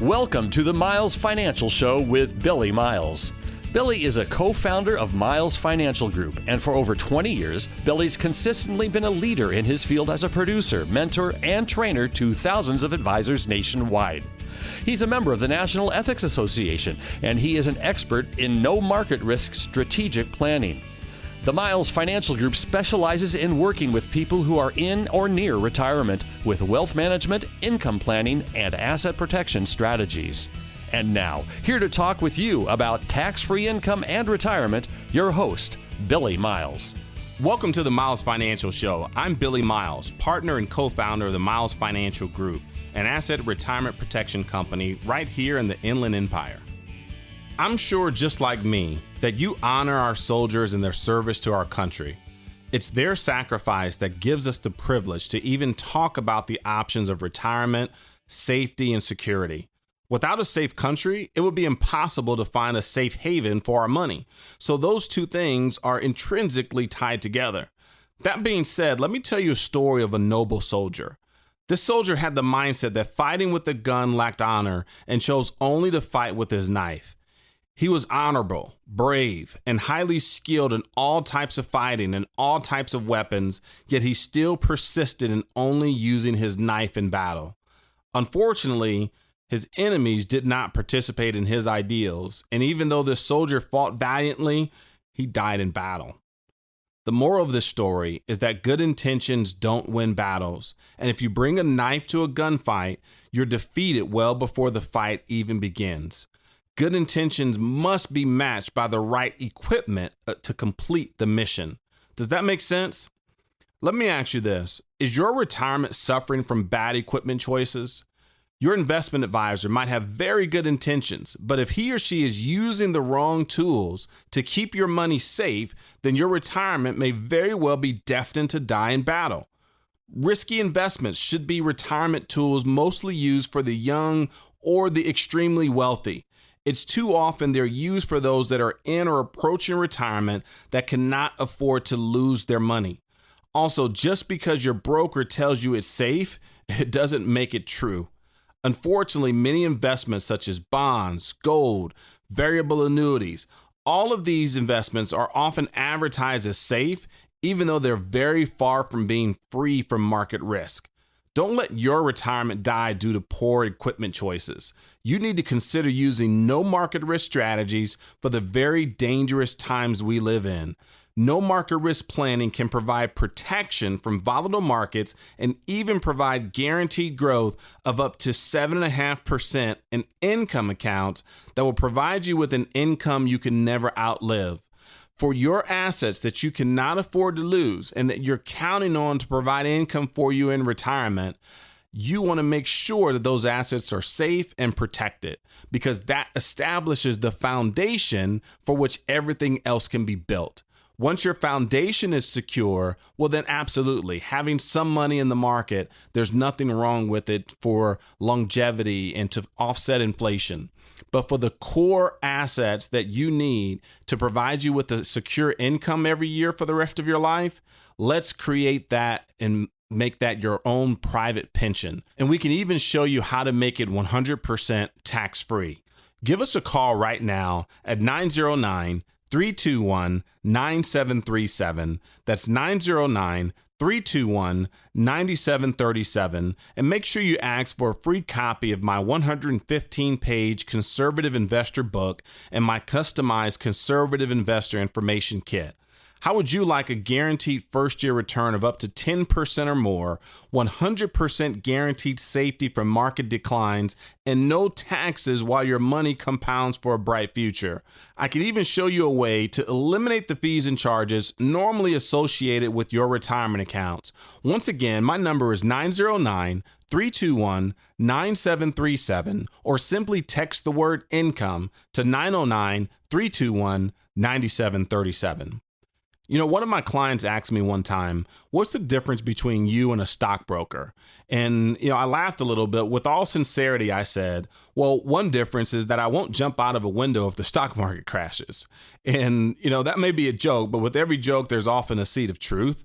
Welcome to the Miles Financial Show with Billy Miles. Billy is a co-founder of Miles Financial Group, and for over 20 years, Billy's consistently been a leader in his field as a producer, mentor, and trainer to thousands of advisors nationwide. He's a member of the National Ethics Association, and he is an expert in no market risk strategic planning. The Miles Financial Group specializes in working with people who are in or near retirement with wealth management, income planning, and asset protection strategies. And now, here to talk with you about tax-free income and retirement, your host, Billy Miles. Welcome to the Miles Financial Show. I'm Billy Miles, partner and co-founder of the Miles Financial Group, an asset retirement protection company right here in the Inland Empire. I'm sure, just like me, that you honor our soldiers and their service to our country. It's their sacrifice that gives us the privilege to even talk about the options of retirement, safety, and security. Without a safe country, it would be impossible to find a safe haven for our money. So those two things are intrinsically tied together. That being said, let me tell you a story of a noble soldier. This soldier had the mindset that fighting with a gun lacked honor and chose only to fight with his knife. He was honorable, brave, and highly skilled in all types of fighting and all types of weapons, yet he still persisted in only using his knife in battle. Unfortunately, his enemies did not participate in his ideals, and even though this soldier fought valiantly, he died in battle. The moral of this story is that good intentions don't win battles, and if you bring a knife to a gunfight, you're defeated well before the fight even begins. Good intentions must be matched by the right equipment to complete the mission. Does that make sense? Let me ask you this. Is your retirement suffering from bad equipment choices? Your investment advisor might have very good intentions, but if he or she is using the wrong tools to keep your money safe, then your retirement may very well be destined to die in battle. Risky investments should be retirement tools mostly used for the young or the extremely wealthy. It's too often they're used for those that are in or approaching retirement that cannot afford to lose their money. Also, just because your broker tells you it's safe, it doesn't make it true. Unfortunately, many investments such as bonds, gold, variable annuities, all of these investments are often advertised as safe, even though they're very far from being free from market risk. Don't let your retirement die due to poor equipment choices. You need to consider using no market risk strategies for the very dangerous times we live in. No market risk planning can provide protection from volatile markets and even provide guaranteed growth of up to 7.5% in income accounts that will provide you with an income you can never outlive. For your assets that you cannot afford to lose and that you're counting on to provide income for you in retirement, you want to make sure that those assets are safe and protected, because that establishes the foundation for which everything else can be built. Once your foundation is secure, well then absolutely, having some money in the market, there's nothing wrong with it for longevity and to offset inflation. But for the core assets that you need to provide you with a secure income every year for the rest of your life, let's create that and make that your own private pension. And we can even show you how to make it 100% tax-free. Give us a call right now at 909-321-9737. That's 909-321-9737, and make sure you ask for a free copy of my 115-page conservative investor book and my customized conservative investor information kit. How would you like a guaranteed first-year return of up to 10% or more, 100% guaranteed safety from market declines, and no taxes while your money compounds for a bright future? I can even show you a way to eliminate the fees and charges normally associated with your retirement accounts. Once again, my number is 909-321-9737, or simply text the word income to 909-321-9737. You know, one of my clients asked me one time, what's the difference between you and a stockbroker? And, I laughed a little bit. With all sincerity, I said, well, one difference is that I won't jump out of a window if the stock market crashes. And, that may be a joke, but with every joke, there's often a seed of truth.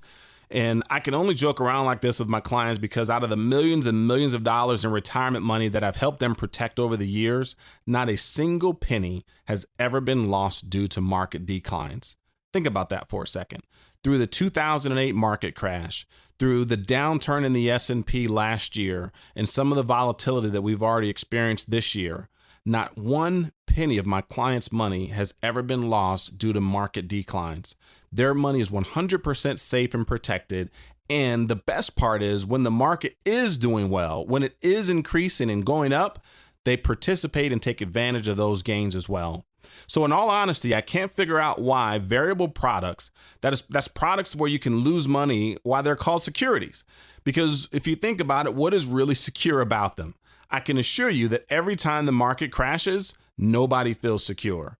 And I can only joke around like this with my clients because out of the millions and millions of dollars in retirement money that I've helped them protect over the years, not a single penny has ever been lost due to market declines. Think about that for a second. Through the 2008 market crash, through the downturn in the S&P last year, and some of the volatility that we've already experienced this year, not one penny of my clients' money has ever been lost due to market declines. Their money is 100% safe and protected. And the best part is when the market is doing well, when it is increasing and going up, they participate and take advantage of those gains as well. So in all honesty, I can't figure out why variable products, that's products where you can lose money, why they're called securities. Because if you think about it, what is really secure about them? I can assure you that every time the market crashes, nobody feels secure.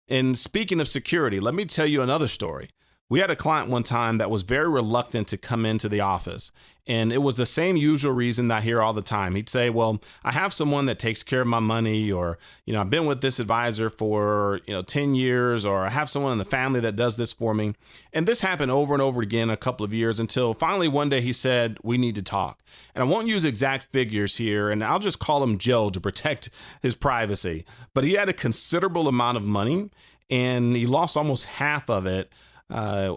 And speaking of security, let me tell you another story. We had a client one time that was very reluctant to come into the office. And it was the same usual reason that I hear all the time. He'd say, well, I have someone that takes care of my money, or, I've been with this advisor for, 10 years, or I have someone in the family that does this for me. And this happened over and over again a couple of years until finally one day he said, we need to talk. And I won't use exact figures here, and I'll just call him Joe to protect his privacy. But he had a considerable amount of money, and he lost almost half of it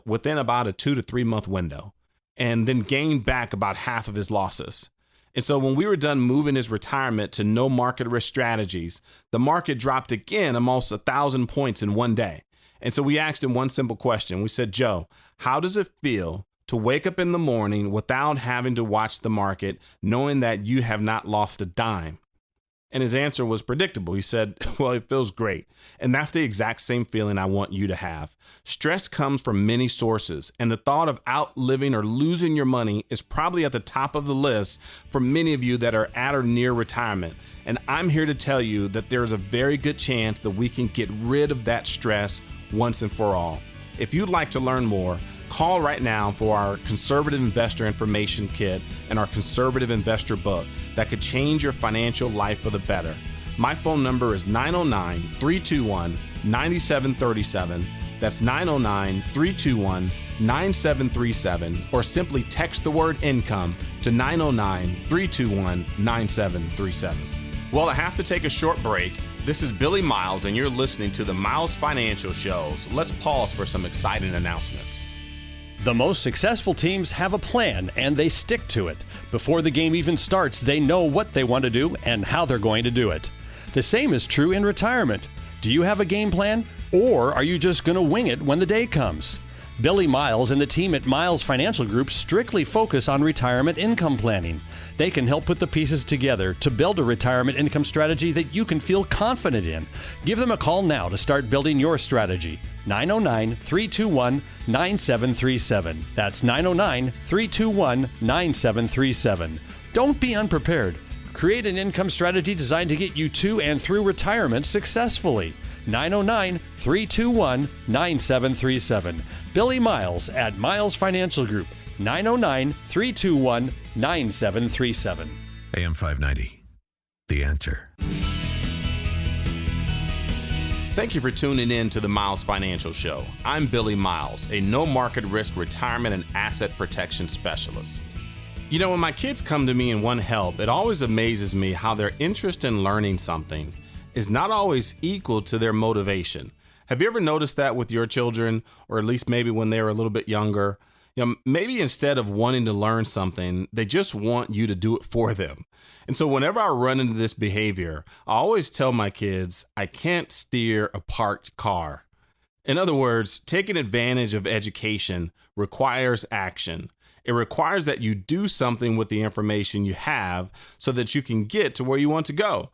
within about a 2 to 3 month window, and then gained back about half of his losses. And so when we were done moving his retirement to no market risk strategies, the market dropped again almost 1,000 points in one day. And so we asked him one simple question. We said, Joe, how does it feel to wake up in the morning without having to watch the market, knowing that you have not lost a dime? And his answer was predictable. He said, well, it feels great. And that's the exact same feeling I want you to have. Stress comes from many sources, and the thought of outliving or losing your money is probably at the top of the list for many of you that are at or near retirement. And I'm here to tell you that there's a very good chance that we can get rid of that stress once and for all. If you'd like to learn more, call right now for our Conservative Investor Information Kit and our Conservative Investor Book that could change your financial life for the better. My phone number is 909-321-9737. That's 909-321-9737, or simply text the word income to 909-321-9737. Well, I have to take a short break. This is Billy Miles, and you're listening to the Miles Financial Show. So let's pause for some exciting announcements. The most successful teams have a plan, and they stick to it. Before the game even starts, they know what they want to do and how they're going to do it. The same is true in retirement. Do you have a game plan, or are you just going to wing it when the day comes? Billy Miles and the team at Miles Financial Group strictly focus on retirement income planning. They can help put the pieces together to build a retirement income strategy that you can feel confident in. Give them a call now to start building your strategy. 909-321-9737. That's 909-321-9737. Don't be unprepared. Create an income strategy designed to get you to and through retirement successfully. 909-321-9737. Billy Miles at Miles Financial Group. 909-321-9737. AM 590. The Answer. Thank you for tuning in to the Miles Financial Show. I'm Billy Miles, a no market risk retirement and asset protection specialist. When my kids come to me and want help, it always amazes me how their interest in learning something is not always equal to their motivation. Have you ever noticed that with your children, or at least maybe when they were a little bit younger? Maybe instead of wanting to learn something, they just want you to do it for them. And so whenever I run into this behavior, I always tell my kids, I can't steer a parked car. In other words, taking advantage of education requires action. It requires that you do something with the information you have so that you can get to where you want to go.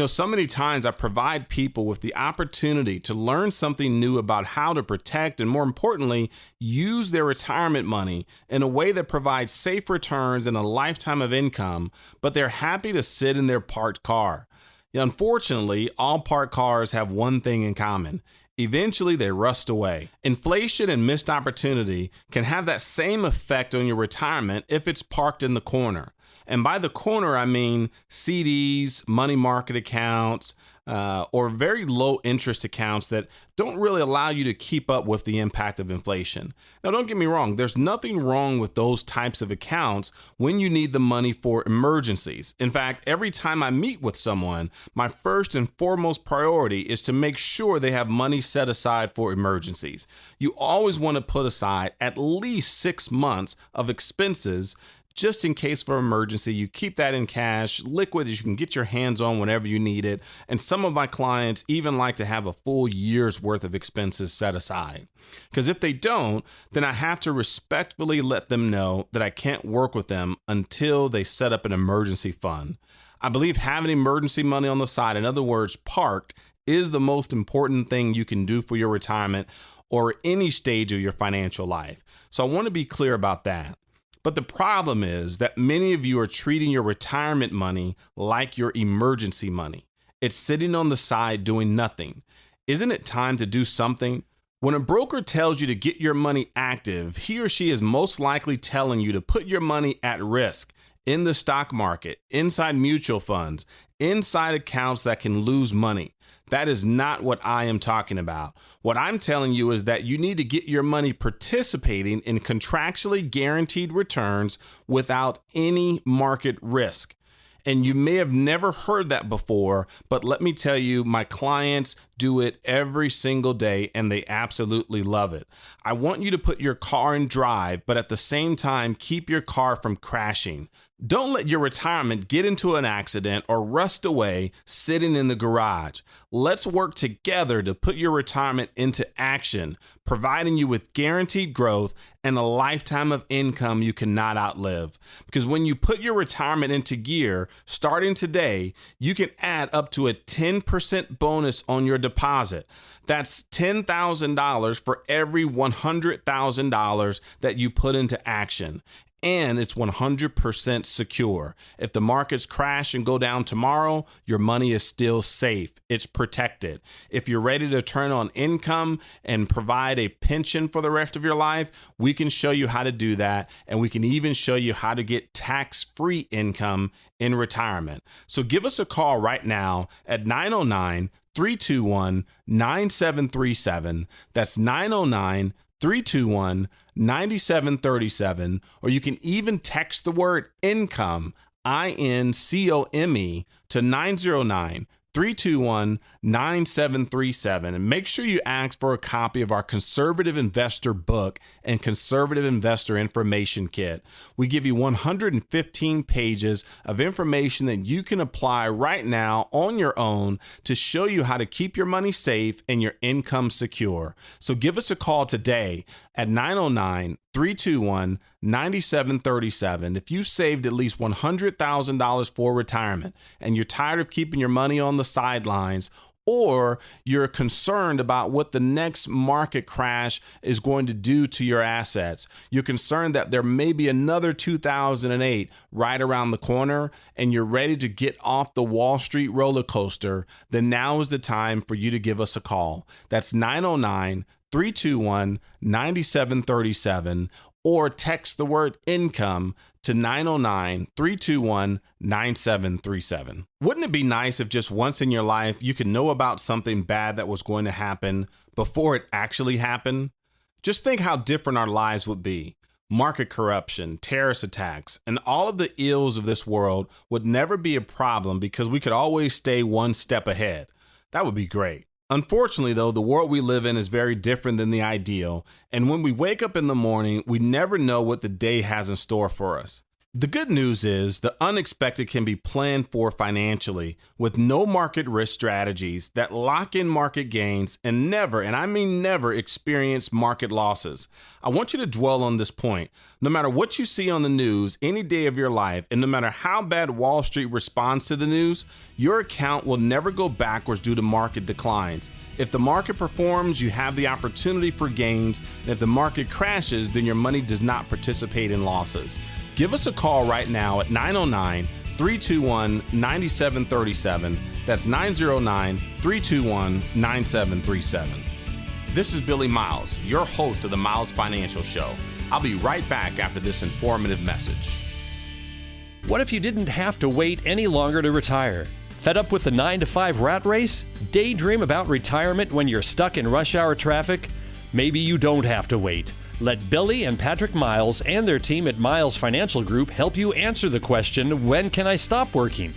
So many times I provide people with the opportunity to learn something new about how to protect and, more importantly, use their retirement money in a way that provides safe returns and a lifetime of income, but they're happy to sit in their parked car. Unfortunately, all parked cars have one thing in common. Eventually, they rust away. Inflation and missed opportunity can have that same effect on your retirement if it's parked in the corner. And by the corner, I mean CDs, money market accounts, or very low interest accounts that don't really allow you to keep up with the impact of inflation. Now, don't get me wrong, there's nothing wrong with those types of accounts when you need the money for emergencies. In fact, every time I meet with someone, my first and foremost priority is to make sure they have money set aside for emergencies. You always want to put aside at least 6 months of expenses just in case for emergency. You keep that in cash, liquid, that you can get your hands on whenever you need it. And some of my clients even like to have a full year's worth of expenses set aside. Because if they don't, then I have to respectfully let them know that I can't work with them until they set up an emergency fund. I believe having emergency money on the side, in other words, parked, is the most important thing you can do for your retirement or any stage of your financial life. So I want to be clear about that. But the problem is that many of you are treating your retirement money like your emergency money. It's sitting on the side doing nothing. Isn't it time to do something? When a broker tells you to get your money active, he or she is most likely telling you to put your money at risk in the stock market, inside mutual funds, inside accounts that can lose money. That is not what I am talking about. What I'm telling you is that you need to get your money participating in contractually guaranteed returns without any market risk. And you may have never heard that before, but let me tell you, my clients do it every single day and they absolutely love it. I want you to put your car in drive, but at the same time, keep your car from crashing. Don't let your retirement get into an accident or rust away sitting in the garage. Let's work together to put your retirement into action, providing you with guaranteed growth and a lifetime of income you cannot outlive. Because when you put your retirement into gear, starting today, you can add up to a 10% bonus on your deposit. That's $10,000 for every $100,000 that you put into action. And it's 100% secure. If the markets crash and go down tomorrow, your money is still safe. It's protected. If you're ready to turn on income and provide a pension for the rest of your life, we can show you how to do that. And we can even show you how to get tax-free income in retirement. So give us a call right now at 909-321-9737. That's 909-321-9737, or you can even text the word income, INCOME, to 909-321-9737. And make sure you ask for a copy of our Conservative Investor book and Conservative Investor Information Kit. We give you 115 pages of information that you can apply right now on your own to show you how to keep your money safe and your income secure. So give us a call today at 909-321-9737. If you saved at least $100,000 for retirement and you're tired of keeping your money on the sidelines, or you're concerned about what the next market crash is going to do to your assets, you're concerned that there may be another 2008 right around the corner, and you're ready to get off the Wall Street roller coaster, then now is the time for you to give us a call. That's 909-321-9737, or text the word income to 909-321-9737. Wouldn't it be nice if just once in your life you could know about something bad that was going to happen before it actually happened? Just think how different our lives would be. Market corruption, terrorist attacks, and all of the ills of this world would never be a problem because we could always stay one step ahead. That would be great. Unfortunately, though, the world we live in is very different than the ideal, and when we wake up in the morning, we never know what the day has in store for us. The good news is the unexpected can be planned for financially with no market risk strategies that lock in market gains and never, and I mean never, experience market losses. I want you to dwell on this point. No matter what you see on the news any day of your life, and no matter how bad Wall Street responds to the news, your account will never go backwards due to market declines. If the market performs, you have the opportunity for gains, and if the market crashes, then your money does not participate in losses. Give us a call right now at 909-321-9737. That's 909-321-9737. This is Billy Miles, your host of the Miles Financial Show. I'll be right back after this informative message. What if you didn't have to wait any longer to retire? Fed up with the 9-to-5 rat race? Daydream about retirement when you're stuck in rush hour traffic? Maybe you don't have to wait. Let Billy and Patrick Miles and their team at Miles Financial Group help you answer the question, when can I stop working?